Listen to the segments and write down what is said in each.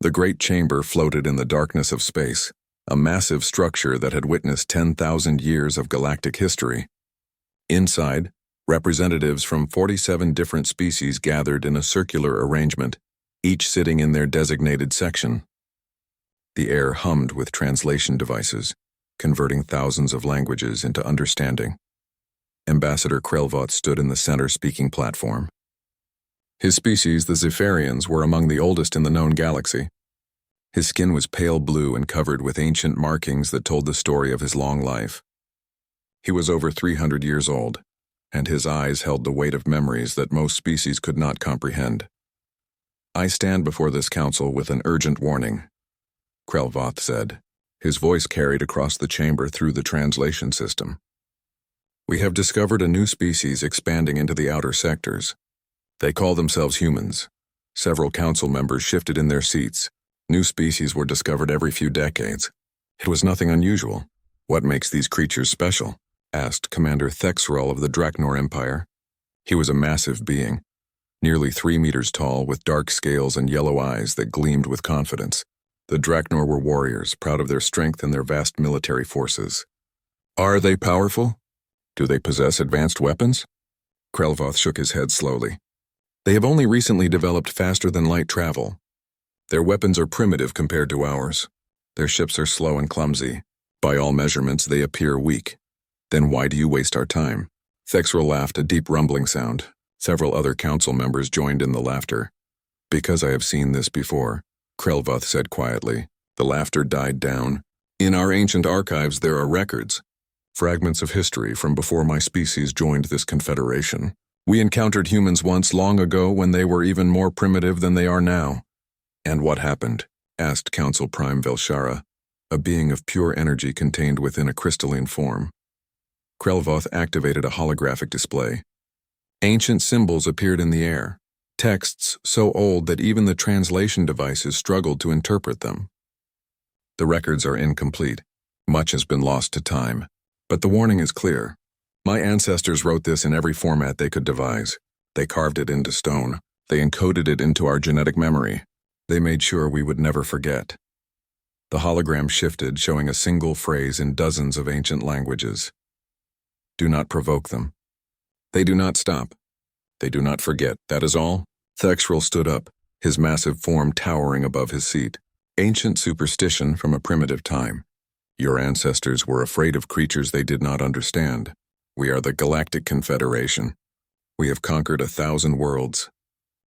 The great chamber floated in the darkness of space, a massive structure that had witnessed 10,000 years of galactic history. Inside, representatives from 47 different species gathered in a circular arrangement, each sitting in their designated section. The air hummed with translation devices, converting thousands of languages into understanding. Ambassador Krelvoth stood in the center speaking platform. His species, the Zephyrians, were among the oldest in the known galaxy. His skin was pale blue and covered with ancient markings that told the story of his long life. He was over 300 years old, and his eyes held the weight of memories that most species could not comprehend. "I stand before this council with an urgent warning," Krelvoth said, his voice carried across the chamber through the translation system. "We have discovered a new species expanding into the outer sectors. They call themselves humans." Several council members shifted in their seats. New species were discovered every few decades. It was nothing unusual. "What makes these creatures special?" asked Commander Thexrel of the Draknor Empire. He was a massive being, nearly 3 meters tall, with dark scales and yellow eyes that gleamed with confidence. The Draknor were warriors, proud of their strength and their vast military forces. "Are they powerful? Do they possess advanced weapons?" Krelvoth shook his head slowly. "They have only recently developed faster-than-light travel. Their weapons are primitive compared to ours. Their ships are slow and clumsy. By all measurements, they appear weak. Then why do you waste our time?" Thexrel laughed, a deep rumbling sound. Several other council members joined in the laughter. "Because I have seen this before," Krelvoth said quietly. The laughter died down. "In our ancient archives there are records, fragments of history from before my species joined this confederation. We encountered humans once long ago when they were even more primitive than they are now." "And what happened?" asked Council Prime Velshara, a being of pure energy contained within a crystalline form. Krelvoth activated a holographic display. Ancient symbols appeared in the air, texts so old that even the translation devices struggled to interpret them. "The records are incomplete. Much has been lost to time. But the warning is clear. My ancestors wrote this in every format they could devise. They carved it into stone. They encoded it into our genetic memory. They made sure we would never forget." The hologram shifted, showing a single phrase in dozens of ancient languages. "Do not provoke them. They do not stop. They do not forget, that is all." Thexrel stood up, his massive form towering above his seat. "Ancient superstition from a primitive time. Your ancestors were afraid of creatures they did not understand. We are the Galactic Confederation. We have conquered 1,000 worlds.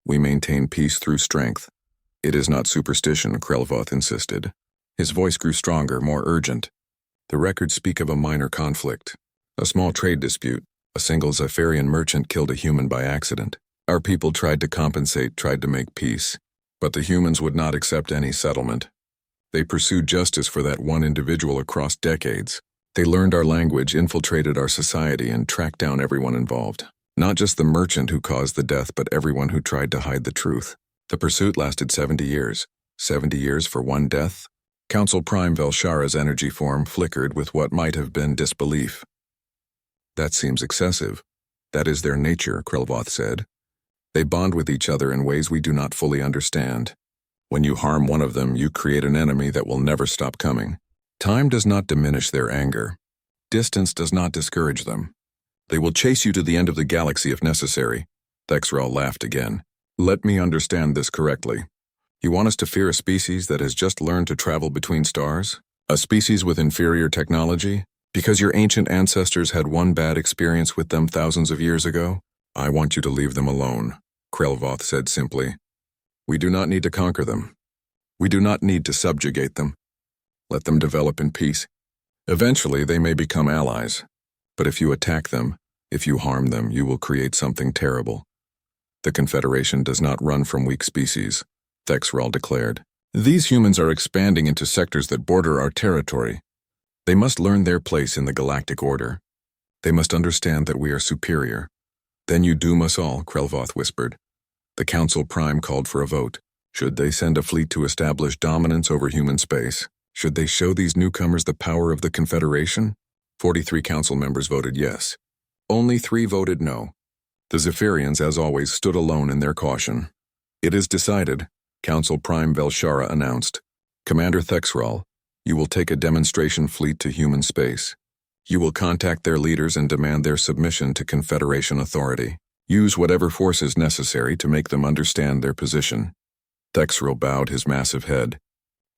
We maintain peace through strength. It is not superstition," Krelvoth insisted. His voice grew stronger, more urgent. "The records speak of a minor conflict, a small trade dispute. A single Zephyrian merchant killed a human by accident. Our people tried to compensate, tried to make peace, but the humans would not accept any settlement. They pursued justice for that one individual across decades. They learned our language, infiltrated our society, and tracked down everyone involved. Not just the merchant who caused the death, but everyone who tried to hide the truth. The pursuit lasted 70 years. 70 years for one death?" Council Prime Velshara's energy form flickered with what might have been disbelief. "That seems excessive." "That is their nature," Krelvoth said. "They bond with each other in ways we do not fully understand. When you harm one of them, you create an enemy that will never stop coming. Time does not diminish their anger. Distance does not discourage them. They will chase you to the end of the galaxy if necessary." Thexrel laughed again. "Let me understand this correctly. You want us to fear a species that has just learned to travel between stars? A species with inferior technology? Because your ancient ancestors had one bad experience with them thousands of years ago? I want you to leave them alone," Krelvoth said simply. "We do not need to conquer them. We do not need to subjugate them. Let them develop in peace. Eventually, they may become allies. But if you attack them, if you harm them, you will create something terrible. The Confederation does not run from weak species," Thexrel declared. "These humans are expanding into sectors that border our territory. They must learn their place in the galactic order. They must understand that we are superior." "Then you doom us all," Krelvoth whispered. The Council Prime called for a vote. Should they send a fleet to establish dominance over human space? Should they show these newcomers the power of the Confederation? 43 council members voted yes. Only 3 voted no. The Zephyrians, as always, stood alone in their caution. "It is decided," Council Prime Velshara announced, Commander Thexral, you will take a demonstration fleet to human space. You will contact their leaders and demand their submission to Confederation authority. Use whatever force is necessary to make them understand their position. Thexral bowed his massive head.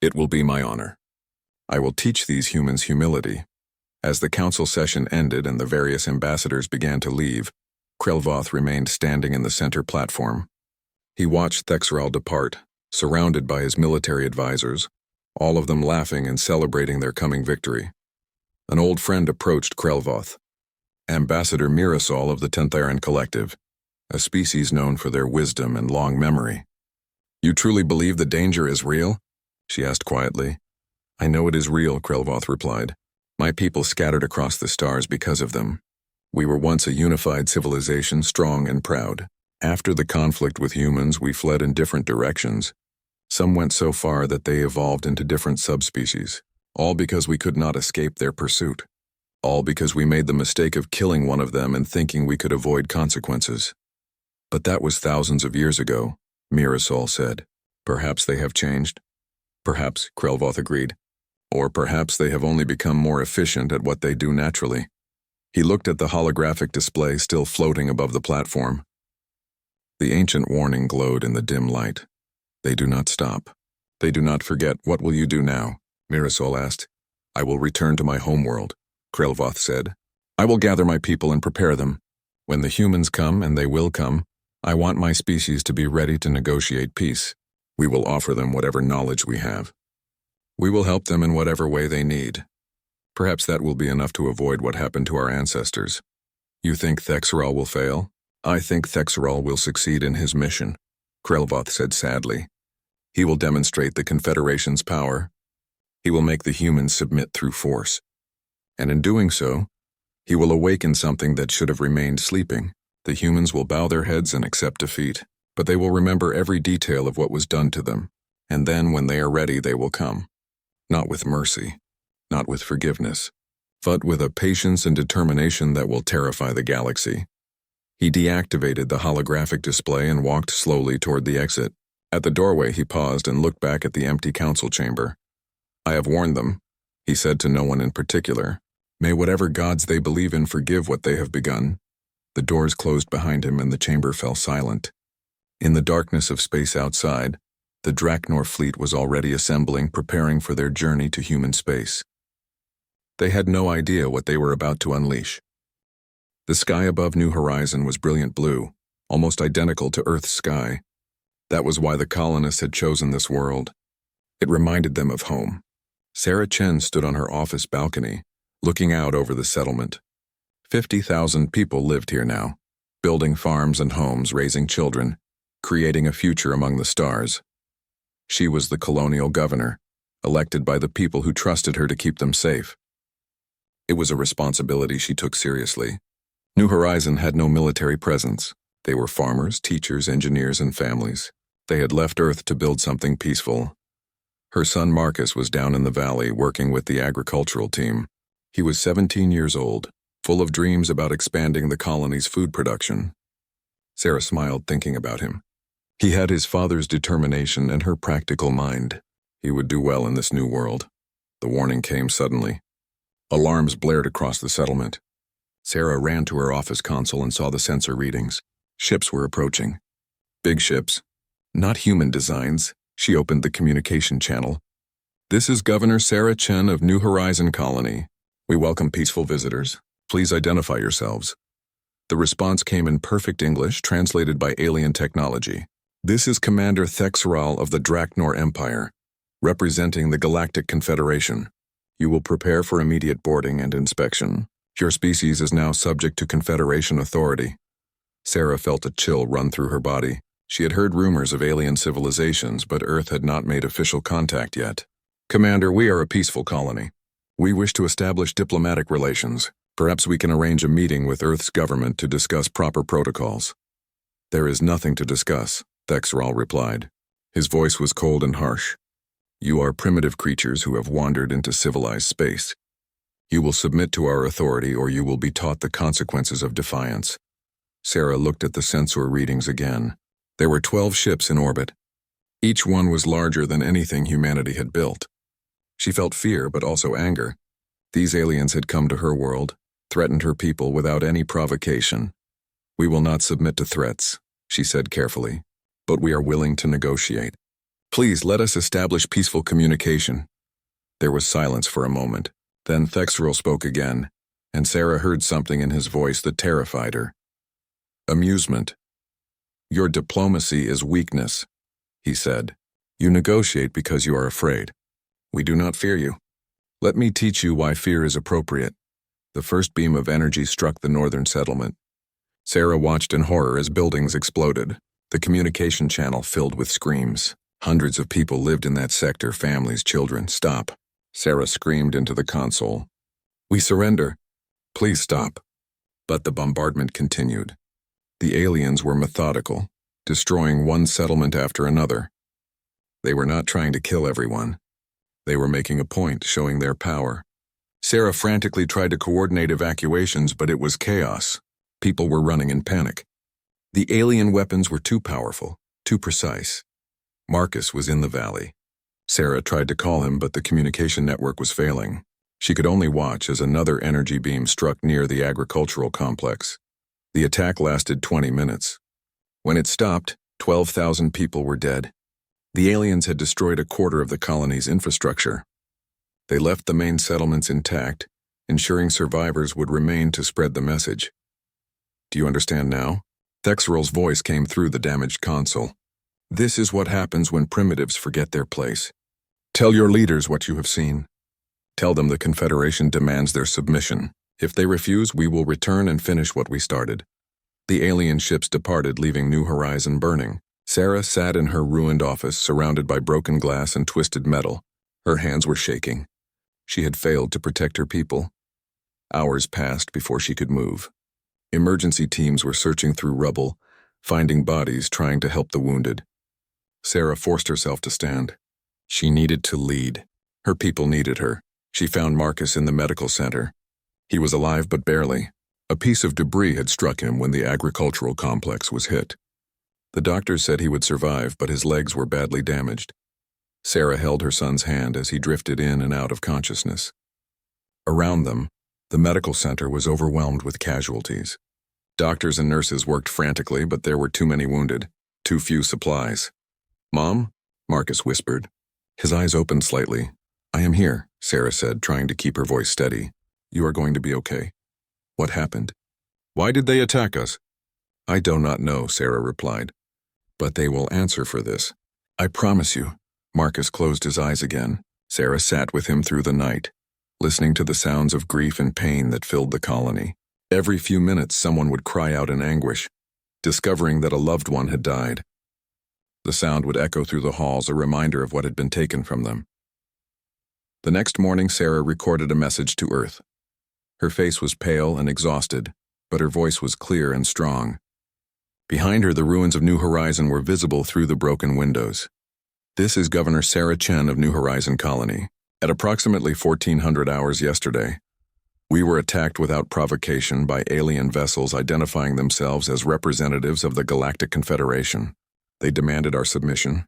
It will be my honor. I will teach these humans humility. As the council session ended and the various ambassadors began to leave, Krelvoth remained standing in the center platform. He watched Thexral depart, surrounded by his military advisors, all of them laughing and celebrating their coming victory. An old friend approached Krelvoth, Ambassador Mirasol of the 10th Aran Collective, a species known for their wisdom and long memory. You truly believe the danger is real? She asked quietly. I know it is real, Krelvoth replied. My people scattered across the stars because of them. We were once a unified civilization, strong and proud. After the conflict with humans, we fled in different directions. Some went so far that they evolved into different subspecies, all because we could not escape their pursuit. All because we made the mistake of killing one of them and thinking we could avoid consequences. But that was thousands of years ago, Mirasol said. Perhaps they have changed. Perhaps, Krelvoth agreed. Or perhaps they have only become more efficient at what they do naturally. He looked at the holographic display still floating above the platform. The ancient warning glowed in the dim light. They do not stop. They do not forget. What will you do now? Mirasol asked. I will return to my homeworld, Krelvoth said. I will gather my people and prepare them. When the humans come, and they will come, I want my species to be ready to negotiate peace. We will offer them whatever knowledge we have. We will help them in whatever way they need. Perhaps that will be enough to avoid what happened to our ancestors. You think Thexral will fail? I think Thexral will succeed in his mission, Krelvoth said sadly. He will demonstrate the Confederation's power. He will make the humans submit through force. And in doing so, he will awaken something that should have remained sleeping. The humans will bow their heads and accept defeat, but they will remember every detail of what was done to them. And then, when they are ready, they will come. Not with mercy, not with forgiveness, but with a patience and determination that will terrify the galaxy. He deactivated the holographic display and walked slowly toward the exit. At the doorway, he paused and looked back at the empty council chamber. I have warned them, he said to no one in particular. May whatever gods they believe in forgive what they have begun. The doors closed behind him and the chamber fell silent. In the darkness of space outside, the Draknor fleet was already assembling, preparing for their journey to human space. They had no idea what they were about to unleash. The sky above New Horizon was brilliant blue, almost identical to Earth's sky. That was why the colonists had chosen this world. It reminded them of home. Sarah Chen stood on her office balcony, looking out over the settlement. 50,000 people lived here now, building farms and homes, raising children, creating a future among the stars. She was the colonial governor, elected by the people who trusted her to keep them safe. It was a responsibility she took seriously. New Horizon had no military presence. They were farmers, teachers, engineers, and families. They had left Earth to build something peaceful. Her son Marcus was down in the valley working with the agricultural team. He was 17 years old, full of dreams about expanding the colony's food production. Sarah smiled thinking about him. He had his father's determination and her practical mind. He would do well in this new world. The warning came suddenly. Alarms blared across the settlement. Sarah ran to her office console and saw the sensor readings. Ships were approaching. Big ships. Not human designs. She opened the communication channel. This is Governor Sarah Chen of New Horizon Colony. We welcome peaceful visitors. Please identify yourselves. The response came in perfect English, translated by alien technology. This is Commander Thexral of the Draknor Empire, representing the Galactic Confederation. You will prepare for immediate boarding and inspection. Your species is now subject to Confederation authority. Sarah felt a chill run through her body. She had heard rumors of alien civilizations, but Earth had not made official contact yet. Commander, we are a peaceful colony. We wish to establish diplomatic relations. Perhaps we can arrange a meeting with Earth's government to discuss proper protocols. There is nothing to discuss, Thexral replied. His voice was cold and harsh. You are primitive creatures who have wandered into civilized space. You will submit to our authority or you will be taught the consequences of defiance. Sarah looked at the sensor readings again. There were 12 ships in orbit. Each one was larger than anything humanity had built. She felt fear, but also anger. These aliens had come to her world, threatened her people without any provocation. "We will not submit to threats," she said carefully, "but we are willing to negotiate. Please let us establish peaceful communication." There was silence for a moment. Then Thexerl spoke again, and Sarah heard something in his voice that terrified her. Amusement. "Your diplomacy is weakness," he said. "You negotiate because you are afraid. We do not fear you. Let me teach you why fear is appropriate." The first beam of energy struck the northern settlement. Sarah watched in horror as buildings exploded. The communication channel filled with screams. Hundreds of people lived in that sector, families, children. "Stop," Sarah screamed into the console. "We surrender. Please stop." But the bombardment continued. The aliens were methodical, destroying one settlement after another. They were not trying to kill everyone. They were making a point, showing their power. Sarah frantically tried to coordinate evacuations, but it was chaos. People were running in panic. The alien weapons were too powerful, too precise. Marcus was in the valley. Sarah tried to call him, but the communication network was failing. She could only watch as another energy beam struck near the agricultural complex. The attack lasted 20 minutes. When it stopped, 12,000 people were dead. The aliens had destroyed a quarter of the colony's infrastructure. They left the main settlements intact, ensuring survivors would remain to spread the message. "Do you understand now?" Thexerl's voice came through the damaged console. "This is what happens when primitives forget their place. Tell your leaders what you have seen. Tell them the Confederation demands their submission. If they refuse, we will return and finish what we started." The alien ships departed, leaving New Horizon burning. Sarah sat in her ruined office, surrounded by broken glass and twisted metal. Her hands were shaking. She had failed to protect her people. Hours passed before she could move. Emergency teams were searching through rubble, finding bodies, trying to help the wounded. Sarah forced herself to stand. She needed to lead. Her people needed her. She found Marcus in the medical center. He was alive, but barely. A piece of debris had struck him when the agricultural complex was hit. The doctors said he would survive, but his legs were badly damaged. Sarah held her son's hand as he drifted in and out of consciousness. Around them, the medical center was overwhelmed with casualties. Doctors and nurses worked frantically, but there were too many wounded, too few supplies. "Mom?" Marcus whispered. His eyes opened slightly. "I am here," Sarah said, trying to keep her voice steady. "You are going to be okay." "What happened?" "Why did they attack us?" "I do not know," Sarah replied. "But they will answer for this. I promise you." Marcus closed his eyes again. Sarah sat with him through the night, listening to the sounds of grief and pain that filled the colony. Every few minutes, someone would cry out in anguish, discovering that a loved one had died. The sound would echo through the halls, a reminder of what had been taken from them. The next morning, Sarah recorded a message to Earth. Her face was pale and exhausted, but her voice was clear and strong. Behind her, the ruins of New Horizon were visible through the broken windows. "This is Governor Sarah Chen of New Horizon Colony. At approximately 1400 hours yesterday, we were attacked without provocation by alien vessels identifying themselves as representatives of the Galactic Confederation. They demanded our submission.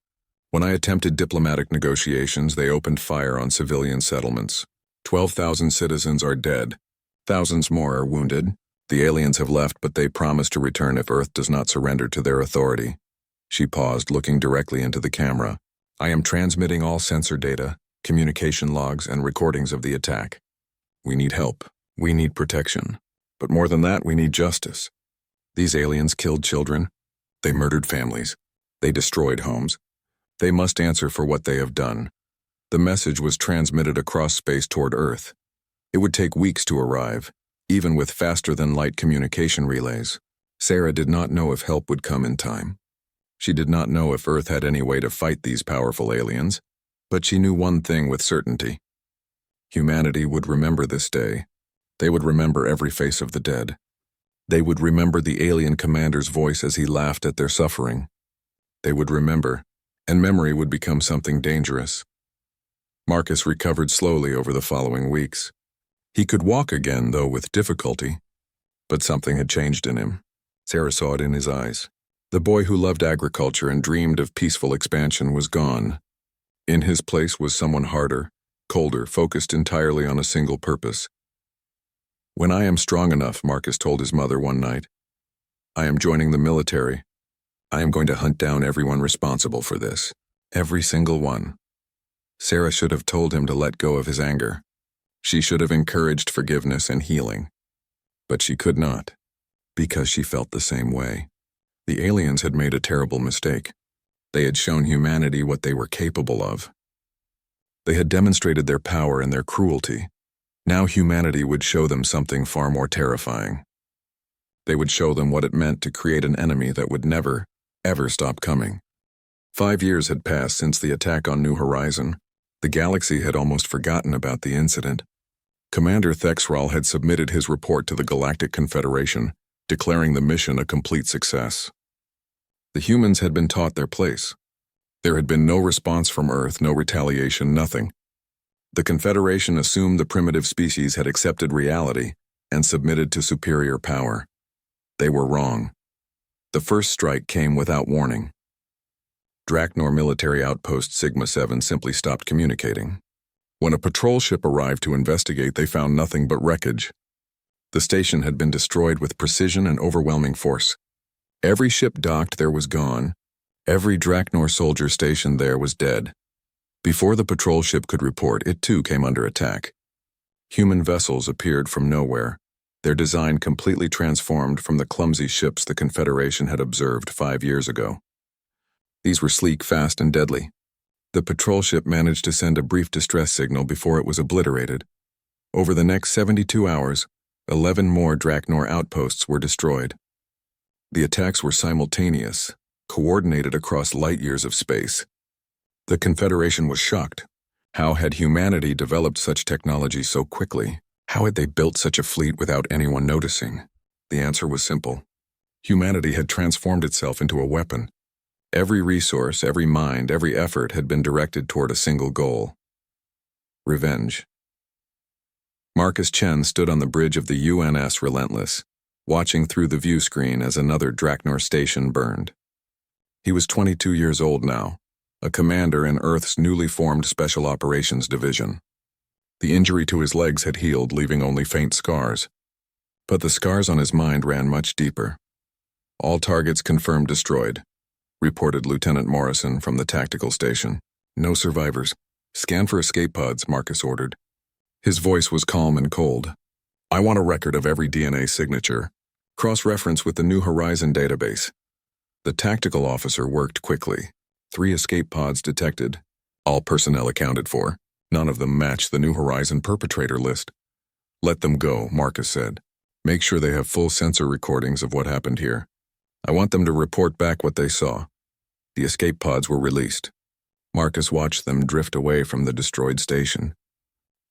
When I attempted diplomatic negotiations, they opened fire on civilian settlements. 12,000 citizens are dead. Thousands more are wounded. The aliens have left, but they promise to return if Earth does not surrender to their authority." She paused, looking directly into the camera. "I am transmitting all sensor data, communication logs, and recordings of the attack. We need help. We need protection. But more than that, we need justice. These aliens killed children. They murdered families. They destroyed homes. They must answer for what they have done." The message was transmitted across space toward Earth. It would take weeks to arrive, even with faster-than-light communication relays. Sarah did not know if help would come in time. She did not know if Earth had any way to fight these powerful aliens, but she knew one thing with certainty. Humanity would remember this day. They would remember every face of the dead. They would remember the alien commander's voice as he laughed at their suffering. They would remember, and memory would become something dangerous. Marcus recovered slowly over the following weeks. He could walk again, though with difficulty, but something had changed in him. Sarah saw it in his eyes. The boy who loved agriculture and dreamed of peaceful expansion was gone. In his place was someone harder, colder, focused entirely on a single purpose. "When I am strong enough," Marcus told his mother one night, "I am joining the military. I am going to hunt down everyone responsible for this. Every single one." Sarah should have told him to let go of his anger. She should have encouraged forgiveness and healing. But she could not, because she felt the same way. The aliens had made a terrible mistake. They had shown humanity what they were capable of. They had demonstrated their power and their cruelty. Now humanity would show them something far more terrifying. They would show them what it meant to create an enemy that would never, ever stop coming. 5 years had passed since the attack on New Horizon. The galaxy had almost forgotten about the incident. Commander Thexral had submitted his report to the Galactic Confederation, declaring the mission a complete success. The humans had been taught their place. There had been no response from Earth, no retaliation, nothing. The Confederation assumed the primitive species had accepted reality and submitted to superior power. They were wrong. The first strike came without warning. Draknor military outpost Sigma-7 simply stopped communicating. When a patrol ship arrived to investigate, they found nothing but wreckage. The station had been destroyed with precision and overwhelming force. Every ship docked there was gone. Every Draknor soldier stationed there was dead. Before the patrol ship could report, it too came under attack. Human vessels appeared from nowhere, their design completely transformed from the clumsy ships the Confederation had observed 5 years ago. These were sleek, fast, and deadly. The patrol ship managed to send a brief distress signal before it was obliterated. Over the next 72 hours, 11 more Draknor outposts were destroyed. The attacks were simultaneous, coordinated across light years of space. The Confederation was shocked. How had humanity developed such technology so quickly? How had they built such a fleet without anyone noticing? The answer was simple. Humanity had transformed itself into a weapon. Every resource, every mind, every effort had been directed toward a single goal: revenge. Marcus Chen stood on the bridge of the UNS Relentless, watching through the view screen as another Draknor station burned. He was 22 years old now, a commander in Earth's newly formed Special Operations Division. The injury to his legs had healed, leaving only faint scars. But the scars on his mind ran much deeper. "All targets confirmed destroyed," reported Lieutenant Morrison from the tactical station. "No survivors. Scan for escape pods," Marcus ordered. His voice was calm and cold. "I want a record of every DNA signature. Cross-reference with the New Horizon database." The tactical officer worked quickly. 3 escape pods detected. All personnel accounted for. None of them matched the New Horizon perpetrator list. "Let them go," Marcus said. "Make sure they have full sensor recordings of what happened here. I want them to report back what they saw." The escape pods were released. Marcus watched them drift away from the destroyed station.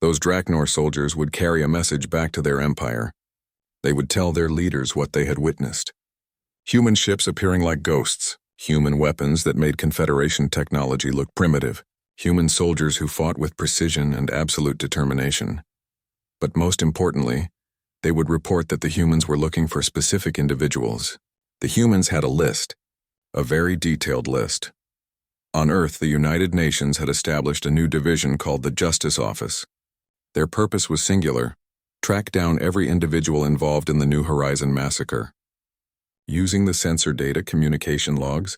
Those Draknor soldiers would carry a message back to their empire. They would tell their leaders what they had witnessed. Human ships appearing like ghosts, human weapons that made Confederation technology look primitive, human soldiers who fought with precision and absolute determination. But most importantly, they would report that the humans were looking for specific individuals. The humans had a list, a very detailed list. On Earth, the United Nations had established a new division called the Justice Office. Their purpose was singular: track down every individual involved in the New Horizon massacre. Using the sensor data, communication logs,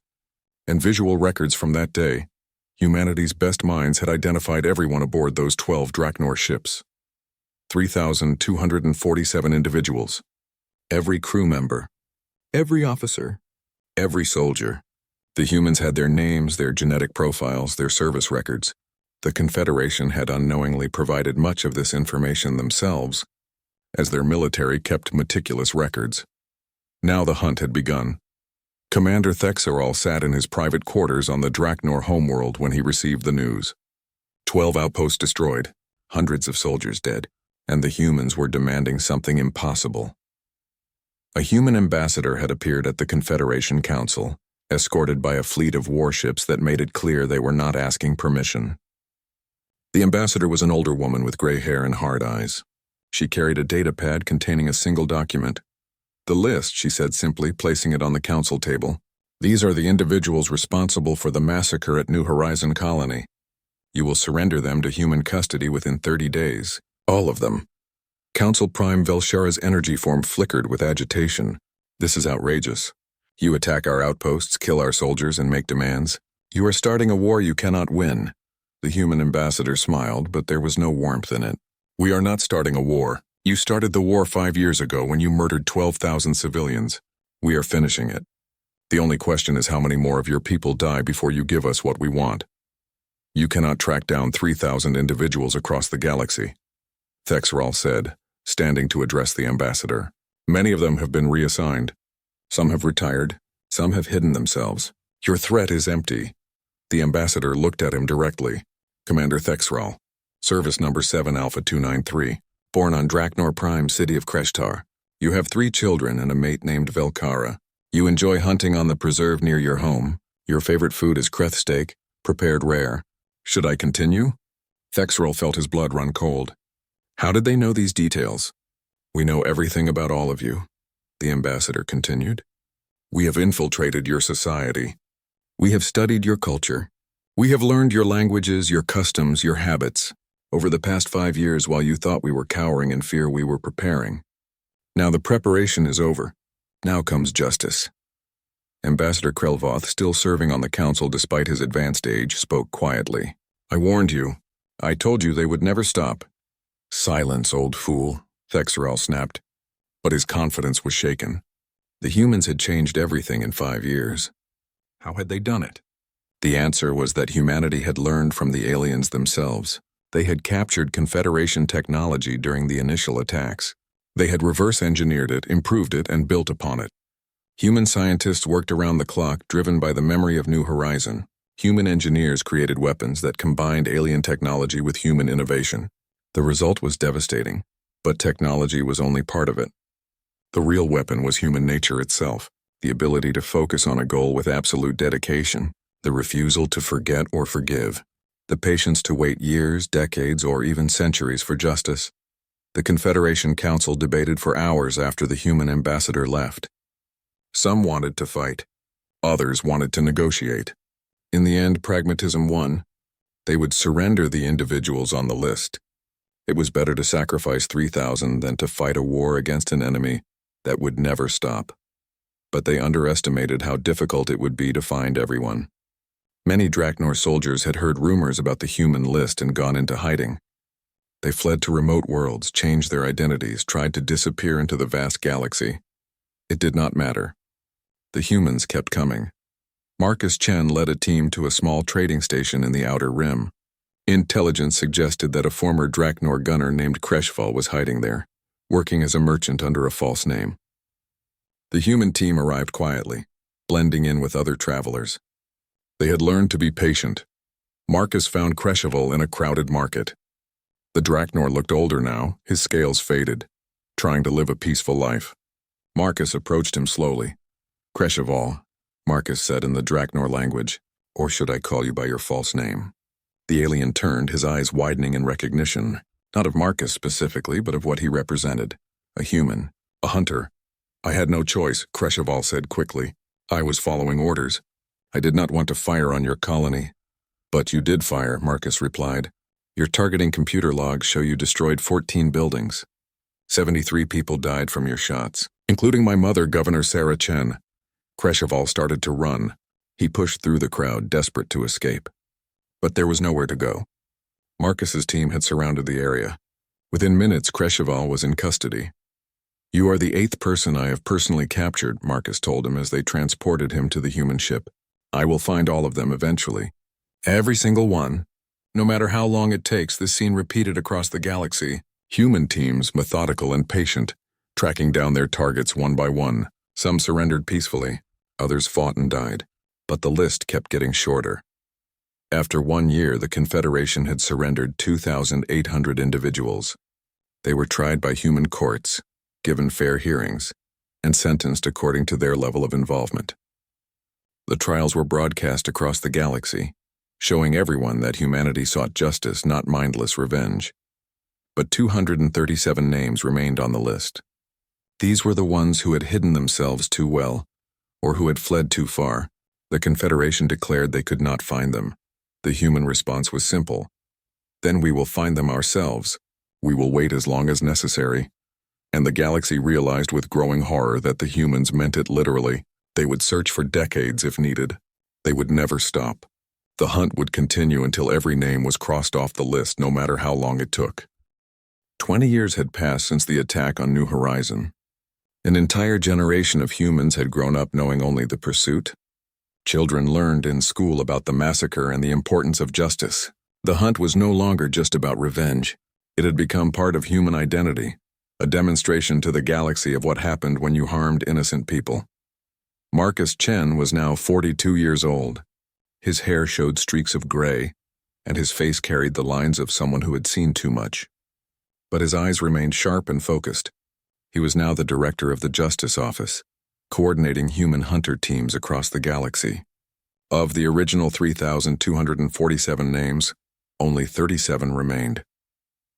and visual records from that day, humanity's best minds had identified everyone aboard those 12 Draknor ships. 3,247 individuals. Every crew member. Every officer. Every soldier. The humans had their names, their genetic profiles, their service records. The Confederation had unknowingly provided much of this information themselves, as their military kept meticulous records. Now the hunt had begun. Commander Thexral sat in his private quarters on the Draknor homeworld when he received the news. 12 outposts destroyed, hundreds of soldiers dead, and the humans were demanding something impossible. A human ambassador had appeared at the Confederation Council, escorted by a fleet of warships that made it clear they were not asking permission. The ambassador was an older woman with gray hair and hard eyes. She carried a data pad containing a single document. "The list," she said simply, placing it on the council table. These are the individuals responsible for the massacre at New Horizon Colony. You will surrender them to human custody within 30 days. All of them. Council Prime Velshara's energy form flickered with agitation. This is outrageous. You attack our outposts, kill our soldiers, and make demands. You are starting a war you cannot win. The human ambassador smiled, but there was no warmth in it. We are not starting a war. You started the war 5 years ago when you murdered 12,000 civilians. We are finishing it. The only question is how many more of your people die before you give us what we want. You cannot track down 3,000 individuals across the galaxy, Thexral said, standing to address the ambassador. Many of them have been reassigned. Some have retired. Some have hidden themselves. Your threat is empty. The ambassador looked at him directly. Commander Thexral, Service Number 7 Alpha 293, born on Draknor Prime, city of Kreshtar. You have 3 children and a mate named Velkara. You enjoy hunting on the preserve near your home. Your favorite food is kreth steak, prepared rare. Should I continue? Thexral felt his blood run cold. How did they know these details? We know everything about all of you, the ambassador continued. We have infiltrated your society. We have studied your culture. We have learned your languages, your customs, your habits. Over the past 5 years, while you thought we were cowering in fear, we were preparing. Now the preparation is over. Now comes justice. Ambassador Krelvoth, still serving on the council despite his advanced age, spoke quietly. I warned you. I told you they would never stop. Silence, old fool, Thexral snapped. But his confidence was shaken. The humans had changed everything in 5 years. How had they done it? The answer was that humanity had learned from the aliens themselves. They had captured Confederation technology during the initial attacks. They had reverse-engineered it, improved it, and built upon it. Human scientists worked around the clock, driven by the memory of New Horizon. Human engineers created weapons that combined alien technology with human innovation. The result was devastating, but technology was only part of it. The real weapon was human nature itself, the ability to focus on a goal with absolute dedication, the refusal to forget or forgive, the patience to wait years, decades, or even centuries for justice. The Confederation Council debated for hours after the human ambassador left. Some wanted to fight. Others wanted to negotiate. In the end, pragmatism won. They would surrender the individuals on the list. It was better to sacrifice 3,000 than to fight a war against an enemy that would never stop. But they underestimated how difficult it would be to find everyone. Many Draknor soldiers had heard rumors about the human list and gone into hiding. They fled to remote worlds, changed their identities, tried to disappear into the vast galaxy. It did not matter. The humans kept coming. Marcus Chen led a team to a small trading station in the Outer Rim. Intelligence suggested that a former Draknor gunner named Kreshval was hiding there, working as a merchant under a false name. The human team arrived quietly, blending in with other travelers. They had learned to be patient. Marcus found Kreshval in a crowded market. The Draknor looked older now, his scales faded, trying to live a peaceful life. Marcus approached him slowly. Kreshval, Marcus said in the Draknor language, or should I call you by your false name? The alien turned, his eyes widening in recognition, not of Marcus specifically, but of what he represented. A human, a hunter. I had no choice, Kreshval said quickly. I was following orders. I did not want to fire on your colony. But you did fire, Marcus replied. Your targeting computer logs show you destroyed 14 buildings. 73 people died from your shots, including my mother, Governor Sarah Chen. Kreshval started to run. He pushed through the crowd, desperate to escape. But there was nowhere to go. Marcus's team had surrounded the area. Within minutes, Kreshval was in custody. You are the 8th person I have personally captured, Marcus told him as they transported him to the human ship. I will find all of them eventually. Every single one. No matter how long it takes, this scene repeated across the galaxy. Human teams, methodical and patient, tracking down their targets one by one. Some surrendered peacefully. Others fought and died. But the list kept getting shorter. After 1 year, the Confederation had surrendered 2,800 individuals. They were tried by human courts, given fair hearings, and sentenced according to their level of involvement. The trials were broadcast across the galaxy, showing everyone that humanity sought justice, not mindless revenge. But 237 names remained on the list. These were the ones who had hidden themselves too well, or who had fled too far. The Confederation declared they could not find them. The human response was simple. Then we will find them ourselves. We will wait as long as necessary. And the galaxy realized with growing horror that the humans meant it literally. They would search for decades if needed. They would never stop. The hunt would continue until every name was crossed off the list, no matter how long it took. 20 years had passed since the attack on New Horizon. An entire generation of humans had grown up knowing only the pursuit. Children learned in school about the massacre and the importance of justice. The hunt was no longer just about revenge. It had become part of human identity, a demonstration to the galaxy of what happened when you harmed innocent people. Marcus Chen was now 42 years old. His hair showed streaks of gray, and his face carried the lines of someone who had seen too much. But his eyes remained sharp and focused. He was now the director of the Justice Office, coordinating human hunter teams across the galaxy. Of the original 3,247 names, only 37 remained.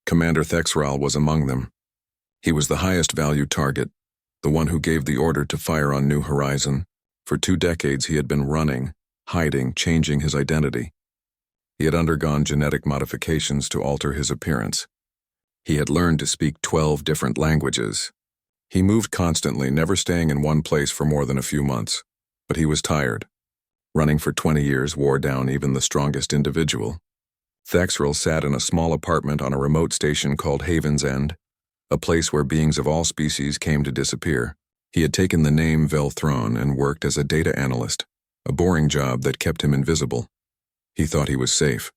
Commander Thexral was among them. He was the highest value target, the one who gave the order to fire on New Horizon. For 2 decades he had been running, hiding, changing his identity. He had undergone genetic modifications to alter his appearance. He had learned to speak 12 different languages. He moved constantly, never staying in one place for more than a few months. But he was tired. Running for 20 years wore down even the strongest individual. Thexral sat in a small apartment on a remote station called Haven's End, a place where beings of all species came to disappear. He had taken the name Velthron and worked as a data analyst, a boring job that kept him invisible. He thought he was safe.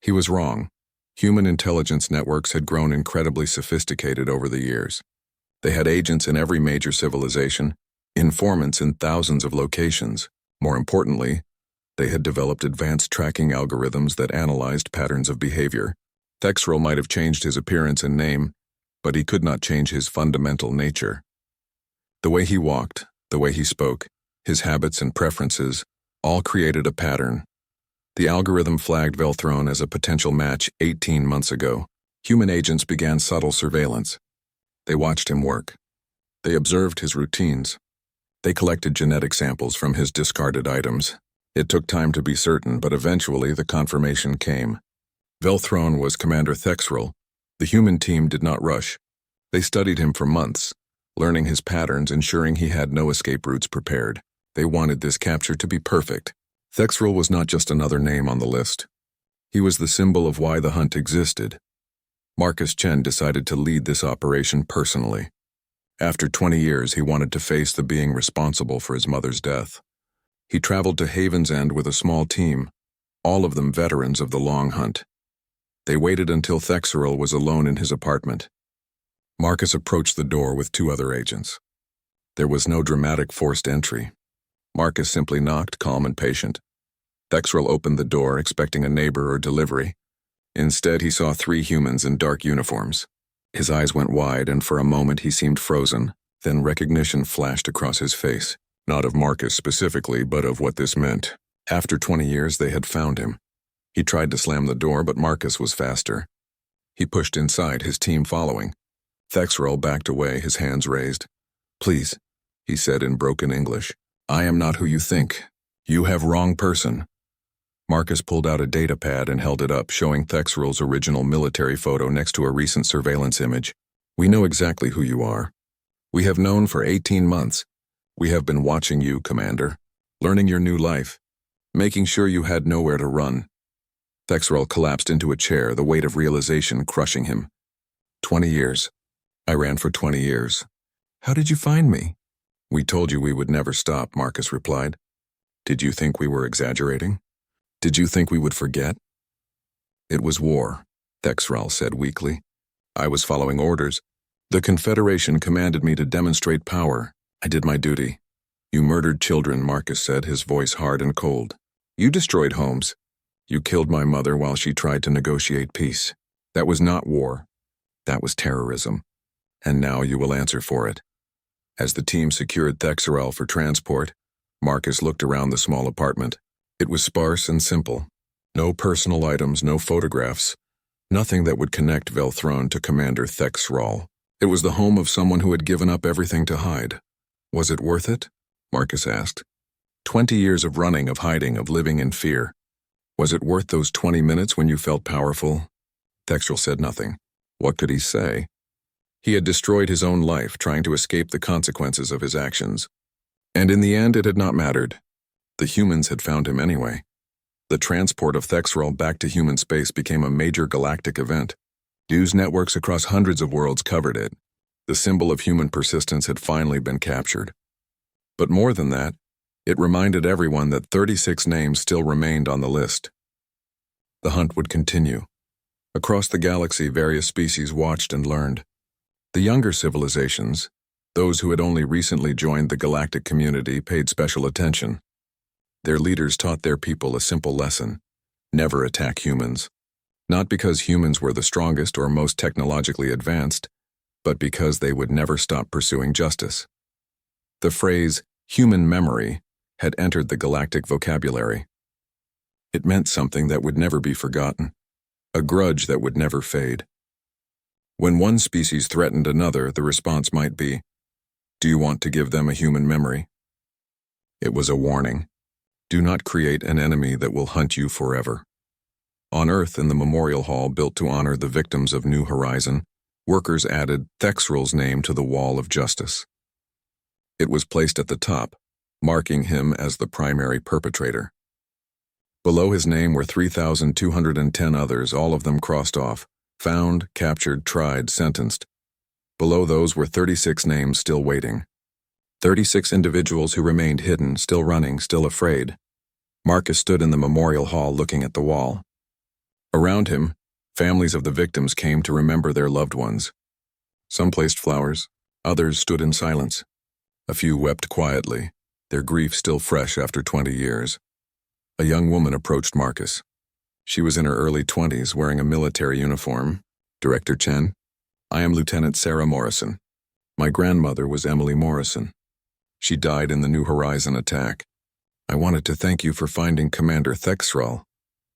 He was wrong. Human intelligence networks had grown incredibly sophisticated over the years. They had agents in every major civilization, informants in thousands of locations. More importantly, they had developed advanced tracking algorithms that analyzed patterns of behavior. Thexral might have changed his appearance and name, but he could not change his fundamental nature. The way he walked, the way he spoke, his habits and preferences, all created a pattern. The algorithm flagged Velthron as a potential match 18 months ago. Human agents began subtle surveillance. They watched him work. They observed his routines. They collected genetic samples from his discarded items. It took time to be certain, but eventually the confirmation came. Velthron was Commander Thexral. The human team did not rush. They studied him for months, learning his patterns, ensuring he had no escape routes prepared. They wanted this capture to be perfect. Thexral was not just another name on the list. He was the symbol of why the hunt existed. Marcus Chen decided to lead this operation personally. After 20 years, he wanted to face the being responsible for his mother's death. He traveled to Haven's End with a small team, all of them veterans of the long hunt. They waited until Thexral was alone in his apartment. Marcus approached the door with 2 other agents. There was no dramatic forced entry. Marcus simply knocked, calm and patient. Thexral opened the door, expecting a neighbor or delivery. Instead, he saw 3 humans in dark uniforms. His eyes went wide, and for a moment he seemed frozen. Then recognition flashed across his face, not of Marcus specifically, but of what this meant. After 20 years, they had found him. He tried to slam the door, but Marcus was faster. He pushed inside, his team following. Thexral backed away, his hands raised. "Please," he said in broken English. "I am not who you think. You have wrong person." Marcus pulled out a data pad and held it up, showing Thexral's original military photo next to a recent surveillance image. "We know exactly who you are. We have known for 18 months. We have been watching you, Commander, learning your new life, making sure you had nowhere to run." Thexral collapsed into a chair, the weight of realization crushing him. 20 years. I ran for 20 years. How did you find me? "We told you we would never stop," Marcus replied. "Did you think we were exaggerating? Did you think we would forget?" "It was war," Thexral said weakly. "I was following orders. The Confederation commanded me to demonstrate power. I did my duty." "You murdered children," Marcus said, his voice hard and cold. "You destroyed homes. You killed my mother while she tried to negotiate peace. That was not war. That was terrorism. And now you will answer for it." As the team secured Thexral for transport, Marcus looked around the small apartment. It was sparse and simple. No personal items, no photographs. Nothing that would connect Velthron to Commander Thexral. It was the home of someone who had given up everything to hide. Was it worth it? Marcus asked. 20 years of running, of hiding, of living in fear. Was it worth those 20 minutes when you felt powerful? Thexrel said nothing. What could he say? He had destroyed his own life, trying to escape the consequences of his actions. And in the end, it had not mattered. The humans had found him anyway. The transport of Thexrel back to human space became a major galactic event. News networks across hundreds of worlds covered it. The symbol of human persistence had finally been captured. But more than that, it reminded everyone that 36 names still remained on the list. The hunt would continue. Across the galaxy, various species watched and learned. The younger civilizations, those who had only recently joined the galactic community, paid special attention. Their leaders taught their people a simple lesson: never attack humans. Not because humans were the strongest or most technologically advanced, but because they would never stop pursuing justice. The phrase, human memory, had entered the galactic vocabulary. It meant something that would never be forgotten, a grudge that would never fade. When one species threatened another, the response might be, "Do you want to give them a human memory?" It was a warning. Do not create an enemy that will hunt you forever. On Earth, in the memorial hall built to honor the victims of New Horizon, workers added Thexrel's name to the wall of justice. It was placed at the top, marking him as the primary perpetrator. Below his name were 3,210 others, all of them crossed off, found, captured, tried, sentenced. Below those were 36 names still waiting. 36 individuals who remained hidden, still running, still afraid. Marcus stood in the memorial hall looking at the wall. Around him, families of the victims came to remember their loved ones. Some placed flowers, others stood in silence. A few wept quietly, their grief still fresh after 20 years. A young woman approached Marcus. She was in her early 20s, wearing a military uniform. "Director Chen, I am Lieutenant Sarah Morrison. My grandmother was Emily Morrison. She died in the New Horizon attack. I wanted to thank you for finding Commander Thexrel."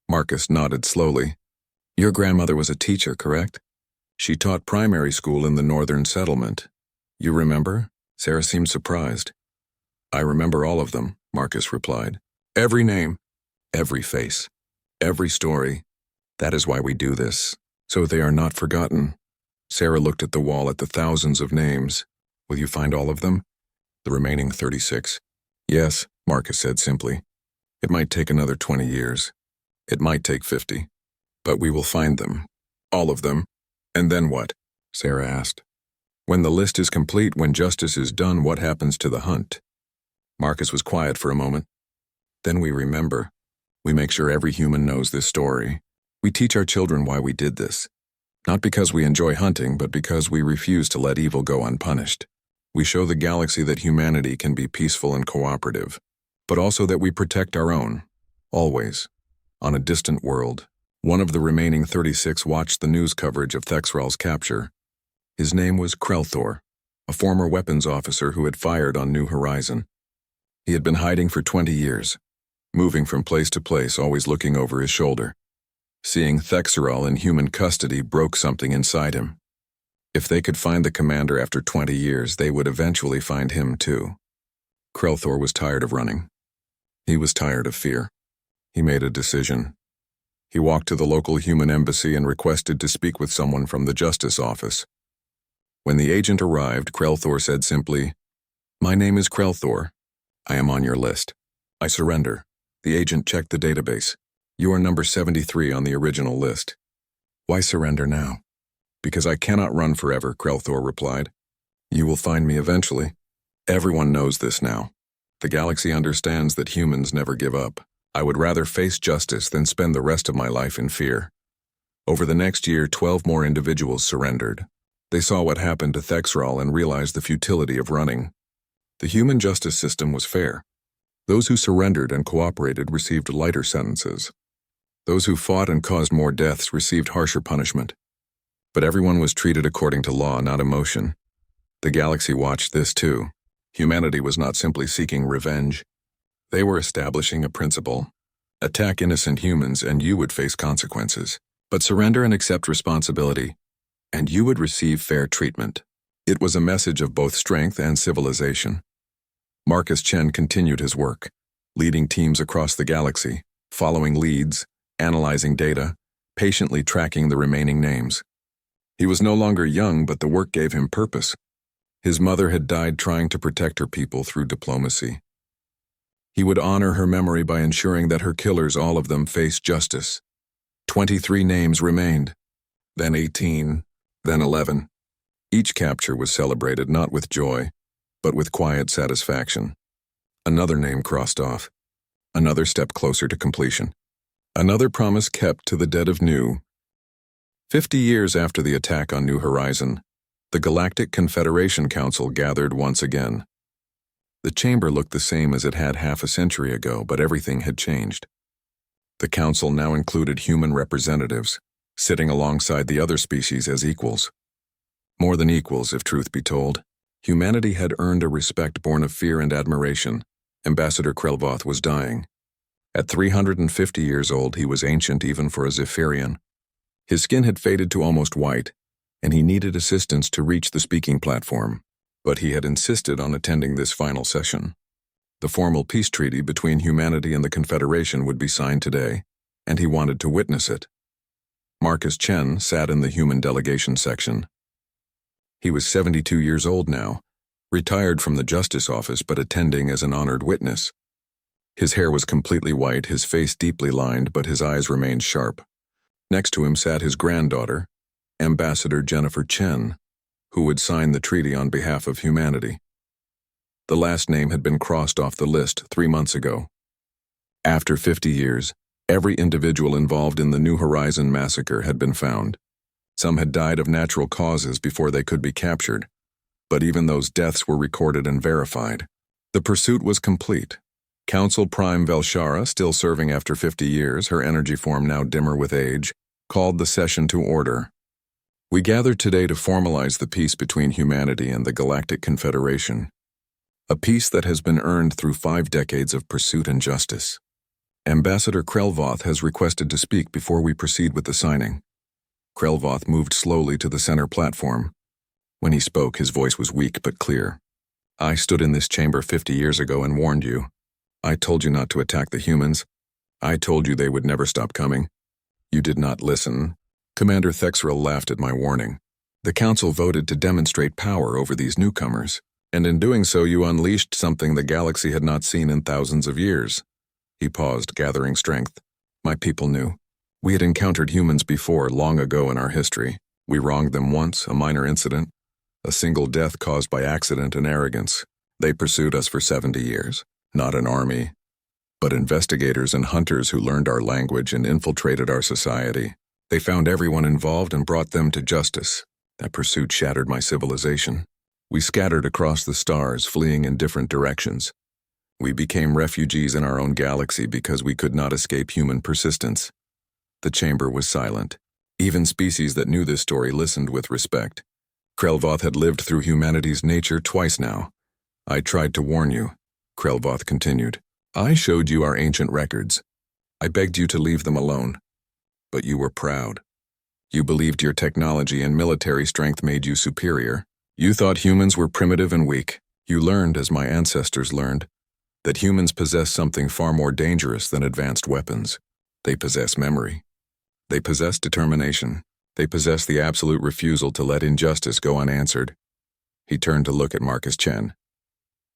Marcus nodded slowly. "Your grandmother was a teacher, correct? She taught primary school in the northern settlement. You remember?" Sarah seemed surprised. "I remember all of them," Marcus replied. "Every name, every face, every story. That is why we do this, so they are not forgotten." Sarah looked at the wall at the thousands of names. "Will you find all of them? The remaining 36. "Yes," Marcus said simply. "It might take another 20 years. It might take 50. But we will find them. All of them. And then what?" Sarah asked. "When the list is complete, when justice is done, what happens to the hunt?" Marcus was quiet for a moment. "Then we remember. We make sure every human knows this story. We teach our children why we did this. Not because we enjoy hunting, but because we refuse to let evil go unpunished. We show the galaxy that humanity can be peaceful and cooperative, but also that we protect our own, always." On a distant world, one of the remaining 36 watched the news coverage of Thexrel's capture. His name was Krelthor, a former weapons officer who had fired on New Horizon. He had been hiding for 20 years, moving from place to place, always looking over his shoulder. Seeing Thexrel in human custody broke something inside him. If they could find the commander after 20 years, they would eventually find him too. Krelthor was tired of running. He was tired of fear. He made a decision. He walked to the local human embassy and requested to speak with someone from the justice office. When the agent arrived, Krelthor said simply, "My name is Krelthor. I am on your list. I surrender." The agent checked the database. "You are number 73 on the original list." "Why surrender now?" "Because I cannot run forever," Krelthor replied. "You will find me eventually. Everyone knows this now. The galaxy understands that humans never give up. I would rather face justice than spend the rest of my life in fear." Over the next year, 12 more individuals surrendered. They saw what happened to Thexrel and realized the futility of running. The human justice system was fair. Those who surrendered and cooperated received lighter sentences. Those who fought and caused more deaths received harsher punishment. But everyone was treated according to law, not emotion. The galaxy watched this too. Humanity was not simply seeking revenge. They were establishing a principle. Attack innocent humans and you would face consequences. But surrender and accept responsibility, and you would receive fair treatment. It was a message of both strength and civilization. Marcus Chen continued his work, leading teams across the galaxy, following leads, analyzing data, patiently tracking the remaining names. He was no longer young, but the work gave him purpose. His mother had died trying to protect her people through diplomacy. He would honor her memory by ensuring that her killers, all of them, faced justice. 23 names remained, then 18, then 11. Each capture was celebrated not with joy, but with quiet satisfaction. Another name crossed off, another step closer to completion, another promise kept to the dead of New. 50 years after the attack on New Horizon, the Galactic Confederation Council gathered once again. The chamber looked the same as it had half a century ago, but everything had changed. The council now included human representatives, sitting alongside the other species as equals. More than equals, if truth be told. Humanity had earned a respect born of fear and admiration. Ambassador Krelvoth was dying. At 350 years old, he was ancient even for a Zephyrian. His skin had faded to almost white, and he needed assistance to reach the speaking platform. But he had insisted on attending this final session. The formal peace treaty between humanity and the Confederation would be signed today, and he wanted to witness it. Marcus Chen sat in the human delegation section. He was 72 years old now, retired from the justice office but attending as an honored witness. His hair was completely white, his face deeply lined, but his eyes remained sharp. Next to him sat his granddaughter, Ambassador Jennifer Chen, who would sign the treaty on behalf of humanity. The last name had been crossed off the list 3 months ago. After 50 years, every individual involved in the New Horizon massacre had been found. Some had died of natural causes before they could be captured, but even those deaths were recorded and verified. The pursuit was complete. Council Prime Velshara, still serving after 50 years, her energy form now dimmer with age, called the session to order. We gathered today to formalize the peace between humanity and the Galactic Confederation. A peace that has been earned through 5 decades of pursuit and justice. Ambassador Krelvoth has requested to speak before we proceed with the signing. Krelvoth moved slowly to the center platform. When he spoke, his voice was weak but clear. I stood in this chamber 50 years ago and warned you. I told you not to attack the humans. I told you they would never stop coming. You did not listen. Commander Thexrel laughed at my warning. The council voted to demonstrate power over these newcomers, and in doing so you unleashed something the galaxy had not seen in thousands of years. He paused, gathering strength. My people knew. We had encountered humans before, long ago in our history. We wronged them once, a minor incident, a single death caused by accident and arrogance. They pursued us for 70 years. Not an army, but investigators and hunters who learned our language and infiltrated our society. They found everyone involved and brought them to justice. That pursuit shattered my civilization. We scattered across the stars, fleeing in different directions. We became refugees in our own galaxy because we could not escape human persistence. The chamber was silent. Even species that knew this story listened with respect. Krelvoth had lived through humanity's nature twice now. I tried to warn you, Krelvoth continued. I showed you our ancient records. I begged you to leave them alone. But you were proud. You believed your technology and military strength made you superior. You thought humans were primitive and weak. You learned, as my ancestors learned, that humans possess something far more dangerous than advanced weapons. They possess memory. They possess determination. They possess the absolute refusal to let injustice go unanswered. He turned to look at Marcus Chen.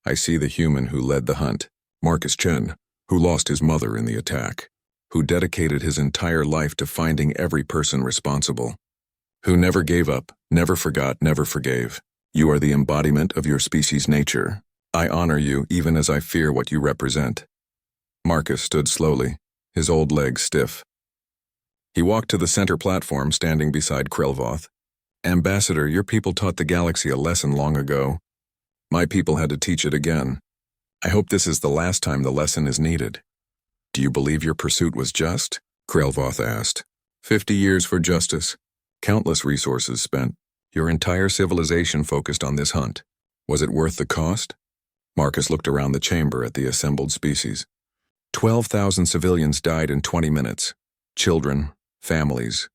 I see the human who led the hunt. Marcus Chen, who lost his mother in the attack, who dedicated his entire life to finding every person responsible, who never gave up, never forgot, never forgave. You are the embodiment of your species' nature. I honor you even as I fear what you represent. Marcus stood slowly, his old legs stiff. He walked to the center platform, standing beside Krelvoth. Ambassador, your people taught the galaxy a lesson long ago. My people had to teach it again. I hope this is the last time the lesson is needed. Do you believe your pursuit was just? Krelvoth asked. 50 years for justice. Countless resources spent. Your entire civilization focused on this hunt. Was it worth the cost? Marcus looked around the chamber at the assembled species. 12,000 civilians died in 20 minutes. Children, families,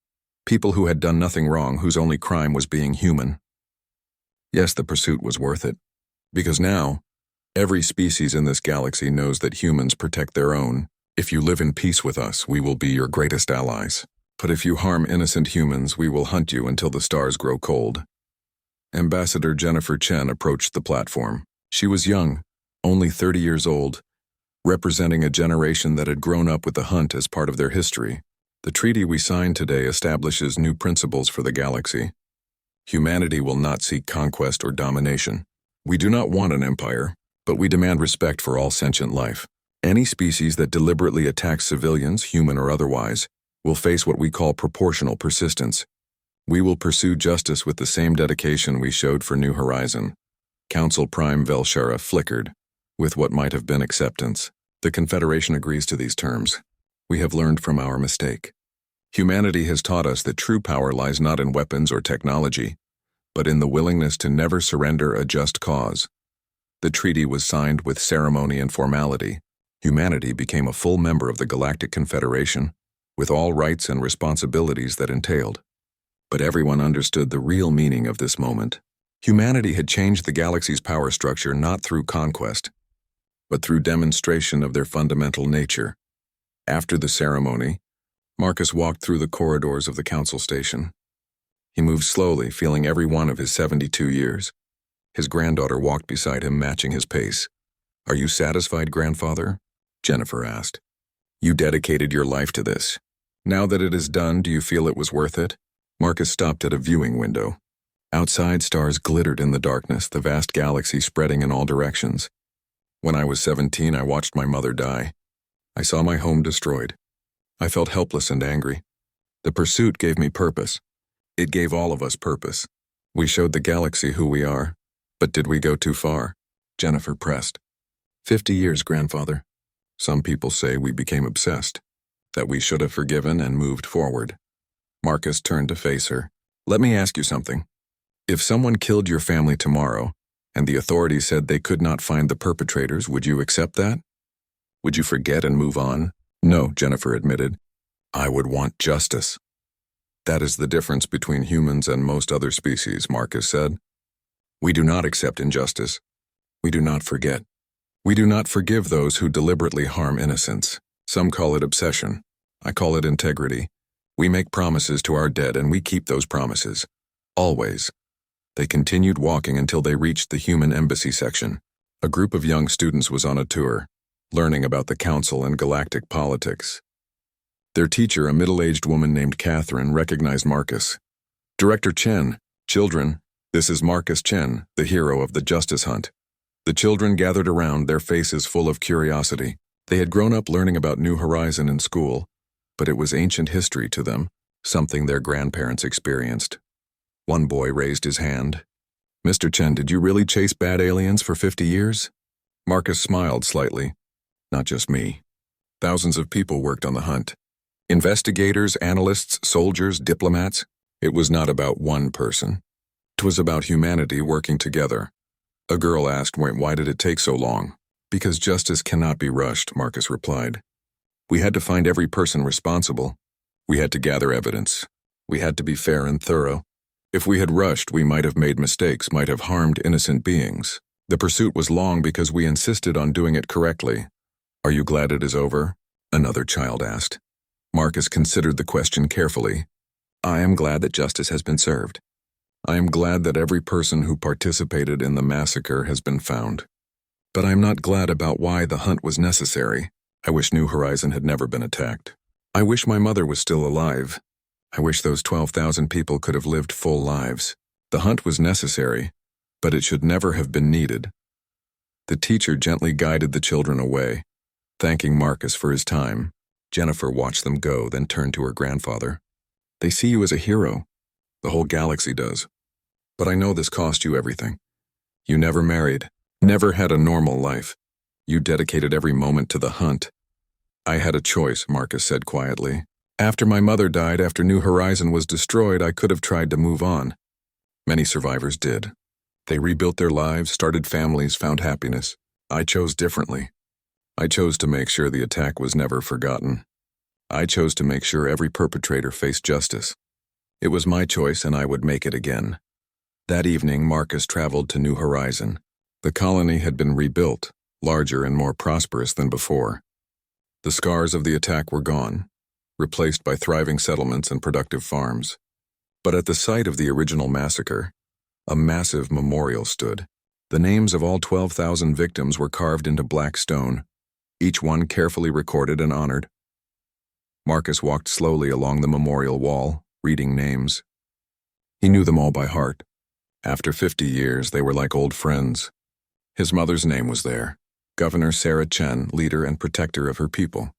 people who had done nothing wrong, whose only crime was being human. Yes, the pursuit was worth it. Because now, Every species in this galaxy knows that humans protect their own. If you live in peace with us, we will be your greatest allies. But if you harm innocent humans, we will hunt you until the stars grow cold. Ambassador Jennifer Chen approached the platform. She was young, only 30 years old, representing a generation that had grown up with the hunt as part of their history. The treaty we signed today establishes new principles for the galaxy. Humanity will not seek conquest or domination. We do not want an empire, but we demand respect for all sentient life. Any species that deliberately attacks civilians, human or otherwise, will face what we call proportional persistence. We will pursue justice with the same dedication we showed for New Horizon. Council Prime Velshara flickered, with what might have been acceptance. The Confederation agrees to these terms. We have learned from our mistake. Humanity has taught us that true power lies not in weapons or technology, but in the willingness to never surrender a just cause. The treaty was signed with ceremony and formality. Humanity became a full member of the Galactic Confederation, with all rights and responsibilities that entailed. But everyone understood the real meaning of this moment. Humanity had changed the galaxy's power structure not through conquest, but through demonstration of their fundamental nature. After the ceremony, Marcus walked through the corridors of the council station. He moved slowly, feeling every one of his 72 years. His granddaughter walked beside him, matching his pace. "Are you satisfied, grandfather?" Jennifer asked. "You dedicated your life to this. Now that it is done, do you feel it was worth it?" Marcus stopped at a viewing window. Outside, stars glittered in the darkness, the vast galaxy spreading in all directions. When I was 17, I watched my mother die. I saw my home destroyed. I felt helpless and angry. The pursuit gave me purpose. It gave all of us purpose. We showed the galaxy who we are. But did we go too far? Jennifer pressed. 50 years, grandfather. Some people say we became obsessed, that we should have forgiven and moved forward. Marcus turned to face her. "Let me ask you something. If someone killed your family tomorrow, and the authorities said they could not find the perpetrators, would you accept that? Would you forget and move on?" "No," Jennifer admitted. "I would want justice." "That is the difference between humans and most other species," Marcus said. "We do not accept injustice. We do not forget. We do not forgive those who deliberately harm innocents. Some call it obsession. I call it integrity. We make promises to our dead and we keep those promises. Always." They continued walking until they reached the human embassy section. A group of young students was on a tour, learning about the council and galactic politics. Their teacher, a middle-aged woman named Catherine, recognized Marcus. "Director Chen, children, this is Marcus Chen, the hero of the justice hunt." The children gathered around, their faces full of curiosity. They had grown up learning about New Horizon in school, but it was ancient history to them, something their grandparents experienced. One boy raised his hand. "Mr. Chen, did you really chase bad aliens for 50 years? Marcus smiled slightly. "Not just me. Thousands of people worked on the hunt. Investigators, analysts, soldiers, diplomats. It was not about one person. It was about humanity working together." A girl asked, "Why did it take so long?" "Because justice cannot be rushed," Marcus replied. "We had to find every person responsible. We had to gather evidence. We had to be fair and thorough. If we had rushed, we might have made mistakes, might have harmed innocent beings. The pursuit was long because we insisted on doing it correctly." "Are you glad it is over?" another child asked. Marcus considered the question carefully. "I am glad that justice has been served. I am glad that every person who participated in the massacre has been found. But I am not glad about why the hunt was necessary. I wish New Horizon had never been attacked. I wish my mother was still alive. I wish those 12,000 people could have lived full lives. The hunt was necessary, but it should never have been needed." The teacher gently guided the children away, thanking Marcus for his time. Jennifer watched them go, then turned to her grandfather. "They see you as a hero. The whole galaxy does. But I know this cost you everything. You never married, never had a normal life. You dedicated every moment to the hunt." "I had a choice," Marcus said quietly. "After my mother died, after New Horizon was destroyed, I could have tried to move on. Many survivors did. They rebuilt their lives, started families, found happiness. I chose differently. I chose to make sure the attack was never forgotten. I chose to make sure every perpetrator faced justice. It was my choice and I would make it again." That evening, Marcus traveled to New Horizon. The colony had been rebuilt, larger and more prosperous than before. The scars of the attack were gone, replaced by thriving settlements and productive farms. But at the site of the original massacre, a massive memorial stood. The names of all 12,000 victims were carved into black stone, each one carefully recorded and honored. Marcus walked slowly along the memorial wall, reading names. He knew them all by heart. After 50 years, they were like old friends. His mother's name was there, Governor Sarah Chen, leader and protector of her people.